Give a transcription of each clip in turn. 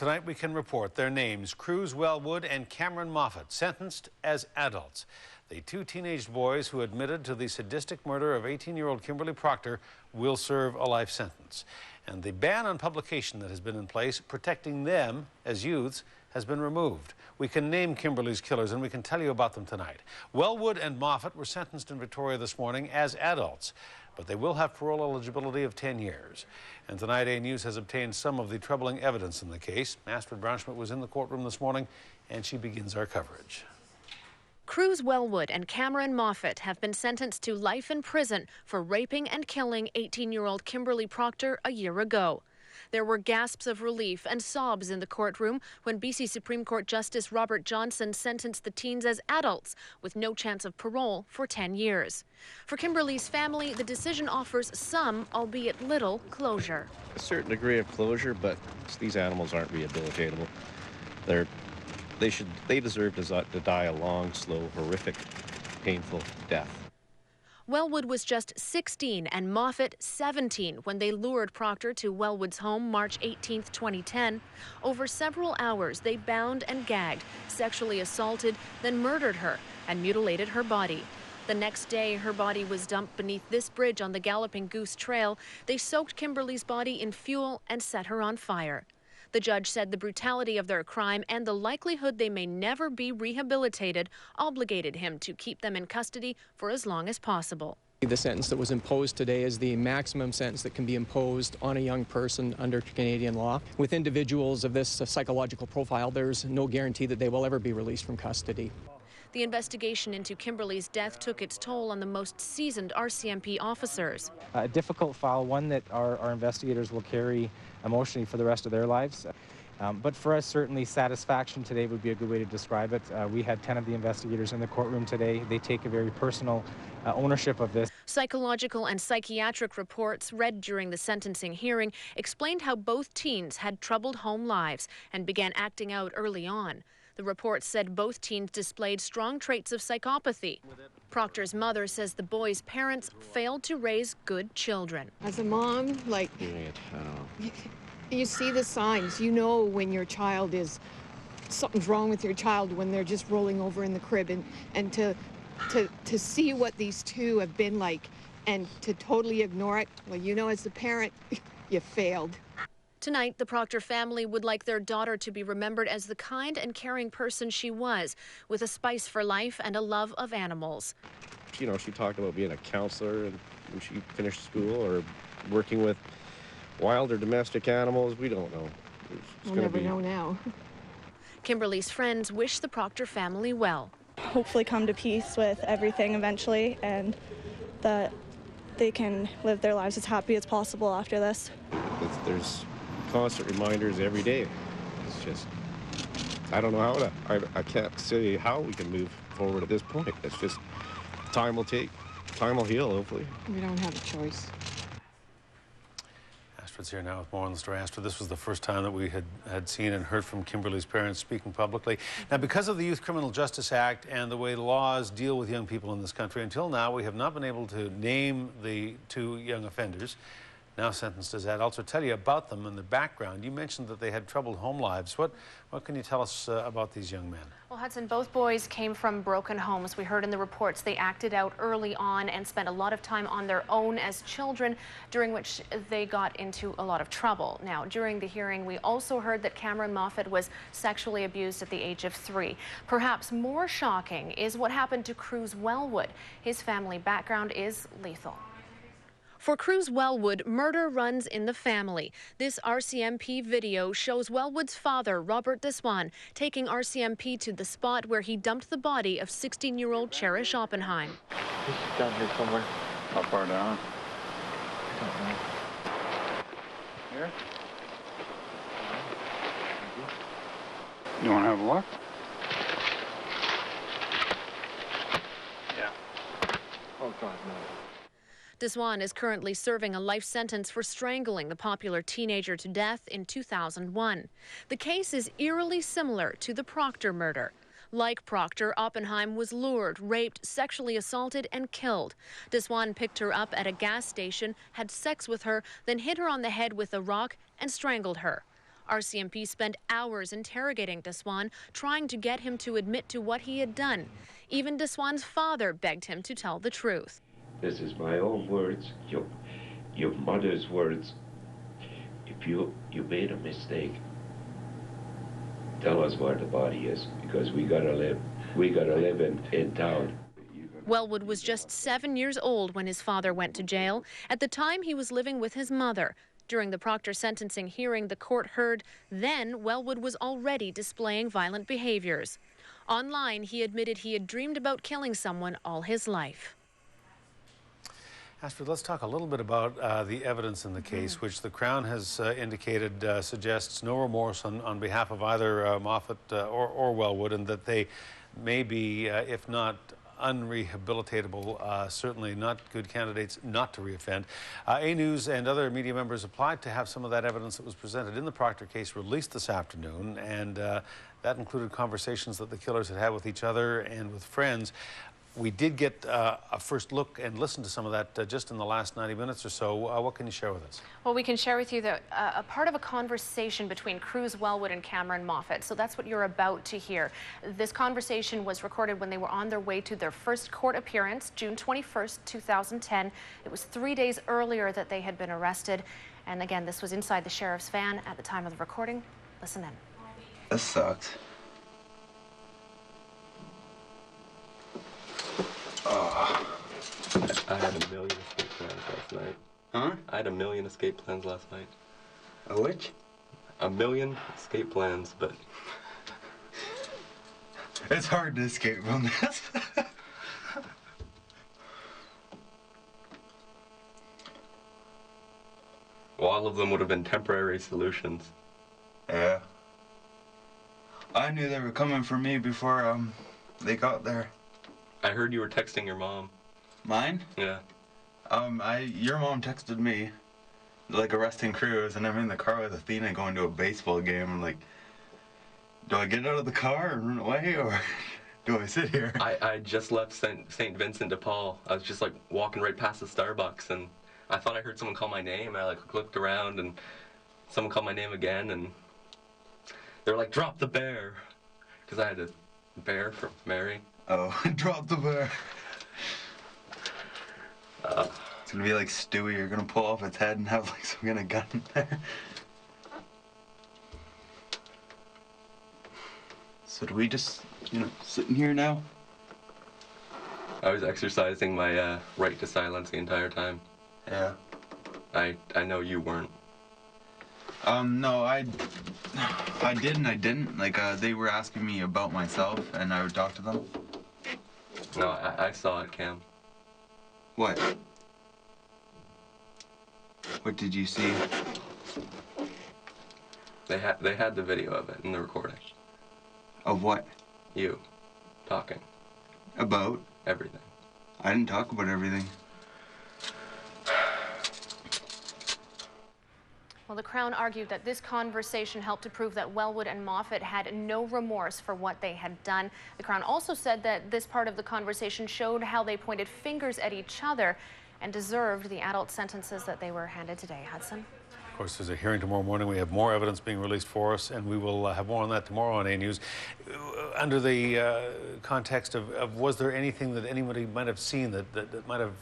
Tonight we can report their names: Kruse, Wellwood, and Cameron Moffat, sentenced as adults. The two teenage boys who admitted to the sadistic murder of 18-year-old Kimberly Proctor will serve a life sentence. And the ban on publication that has been in place, protecting them as youths, has been removed. We can name Kimberly's killers, and we can tell you about them tonight. Wellwood and Moffat were sentenced in Victoria this morning as adults, but they will have parole eligibility of 10 years. And tonight, A News has obtained some of the troubling evidence in the case. Astrid Brownschmidt was in the courtroom this morning, and she begins our coverage. Kruse, Wellwood, and Cameron Moffat have been sentenced to life in prison for raping and killing 18-year-old Kimberly Proctor a year ago. There were gasps of relief and sobs in the courtroom when BC Supreme Court Justice Robert Johnson sentenced the teens as adults with no chance of parole for 10 years. For Kimberly's family, the decision offers some, albeit little, closure. A certain degree of closure, but these animals aren't rehabilitatable. They deserve to die a long, slow, horrific, painful death. Wellwood was just 16 and Moffat 17 when they lured Proctor to Wellwood's home March 18, 2010. Over several hours, they bound and gagged, sexually assaulted, then murdered her and mutilated her body. The next day, her body was dumped beneath this bridge on the Galloping Goose Trail. They soaked Kimberly's body in fuel and set her on fire. The judge said the brutality of their crime and the likelihood they may never be rehabilitated obligated him to keep them in custody for as long as possible. The sentence that was imposed today is the maximum sentence that can be imposed on a young person under Canadian law. With individuals of this psychological profile, there's no guarantee that they will ever be released from custody. The investigation into Kimberly's death took its toll on the most seasoned RCMP officers. A difficult file, one that our investigators will carry emotionally for the rest of their lives. But for us, certainly satisfaction today would be a good way to describe it. We had 10 of the investigators in the courtroom today. They take a very personal ownership of this. Psychological and psychiatric reports read during the sentencing hearing explained how both teens had troubled home lives and began acting out early on. The report said both teens displayed strong traits of psychopathy. Proctor's mother says the boys' parents failed to raise good children. As a mom, you see the signs. You know when your child something's wrong with your child when they're just rolling over in the crib. And to see what these two have been like and to totally ignore it, well, you know, as the parent, you failed. Tonight, the Proctor family would like their daughter to be remembered as the kind and caring person she was, with a spice for life and a love of animals. You know, she talked about being a counselor and when she finished school, or working with wild or domestic animals. We don't know. We'll never know now. Kimberly's friends wish the Proctor family well. Hopefully come to peace with everything eventually, and that they can live their lives as happy as possible after this. There's constant reminders every day. It's just, I don't know I can't say how we can move forward at this point. It's just, time will heal, hopefully. We don't have a choice. Astrid's here now with more on the story. Astrid, this was the first time that we had seen and heard from Kimberly's parents speaking publicly. Now, because of the Youth Criminal Justice Act and the way laws deal with young people in this country, until now we have not been able to name the two young offenders now sentenced as adults, or tell you about them and their background. You mentioned that they had troubled home lives. What can you tell us about these young men? Well, Hudson, both boys came from broken homes. We heard in the reports they acted out early on and spent a lot of time on their own as children, during which they got into a lot of trouble. Now, during the hearing, we also heard that Cameron Moffat was sexually abused at the age of 3. Perhaps more shocking is what happened to Kruse Wellwood. His family background is lethal. For Kruse Wellwood, murder runs in the family. This RCMP video shows Wellwood's father, Robert Deswan, taking RCMP to the spot where he dumped the body of 16-year-old Cherish Oppenheim. He's down here somewhere. How far down? I don't know. Here? You want to have a look? Yeah. Oh, God, no. Deswan is currently serving a life sentence for strangling the popular teenager to death in 2001. The case is eerily similar to the Proctor murder. Like Proctor, Oppenheim was lured, raped, sexually assaulted, and killed. Deswan picked her up at a gas station, had sex with her, then hit her on the head with a rock and strangled her. RCMP spent hours interrogating Deswan, trying to get him to admit to what he had done. Even Deswan's father begged him to tell the truth. This is my own words, your mother's words. If you made a mistake, tell us where the body is, because we gotta live in town. Wellwood was just 7 years old when his father went to jail. At the time, he was living with his mother. During the Proctor sentencing hearing the court heard, then Wellwood was already displaying violent behaviors. Online, he admitted he had dreamed about killing someone all his life. Astrid, let's talk a little bit about the evidence in the case, which the Crown has indicated suggests no remorse on behalf of either Moffat or Wellwood, and that they may be, if not unrehabilitatable, certainly not good candidates not to reoffend. A News and other media members applied to have some of that evidence that was presented in the Proctor case released this afternoon, and that included conversations that the killers had had with each other and with friends. We did get a first look and listen to some of that just in the last 90 minutes or so. What can you share with us? Well, we can share with you that a part of a conversation between Kruse, Wellwood, and Cameron Moffat. So that's what you're about to hear. This conversation was recorded when they were on their way to their first court appearance, June 21st, 2010. It was 3 days earlier that they had been arrested. And again, this was inside the sheriff's van at the time of the recording. Listen in. This sucks. I had a million escape plans last night. Huh? I had a million escape plans last night. A which? A million escape plans, but... It's hard to escape from this. Well, all of them would have been temporary solutions. Yeah. I knew they were coming for me before they got there. I heard you were texting your mom. Mine? Yeah. Your mom texted me, like, arresting Kruse, and I'm in the car with Athena going to a baseball game. I'm like, do I get out of the car and run away, or do I sit here? I just left St. Vincent de Paul. I was just, like, walking right past the Starbucks, and I thought I heard someone call my name. I, like, looked around, and someone called my name again, and they were like, drop the bear, because I had a bear for Mary. Oh, drop the bear. It's gonna be like Stewie. You're gonna pull off its head and have like some kind of gun in there. So do we just, sitting here now? I was exercising my right to silence the entire time. Yeah. I know you weren't. No, I did and I didn't. Like, they were asking me about myself, and I would talk to them. No, I saw it, Cam. What? What did you see? They had the video of it in the recording. Of what? You talking. About? Everything. I didn't talk about everything. Well, the Crown argued that this conversation helped to prove that Wellwood and Moffat had no remorse for what they had done. The Crown also said that this part of the conversation showed how they pointed fingers at each other and deserved the adult sentences that they were handed today. Hudson? Of course, there's a hearing tomorrow morning. We have more evidence being released for us, and we will have more on that tomorrow on A News. Under the context of was there anything that anybody might have seen that might have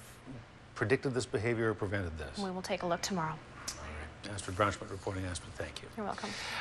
predicted this behavior or prevented this? We will take a look tomorrow. Astrid Braunschmidt reporting. Astrid, thank you. You're welcome.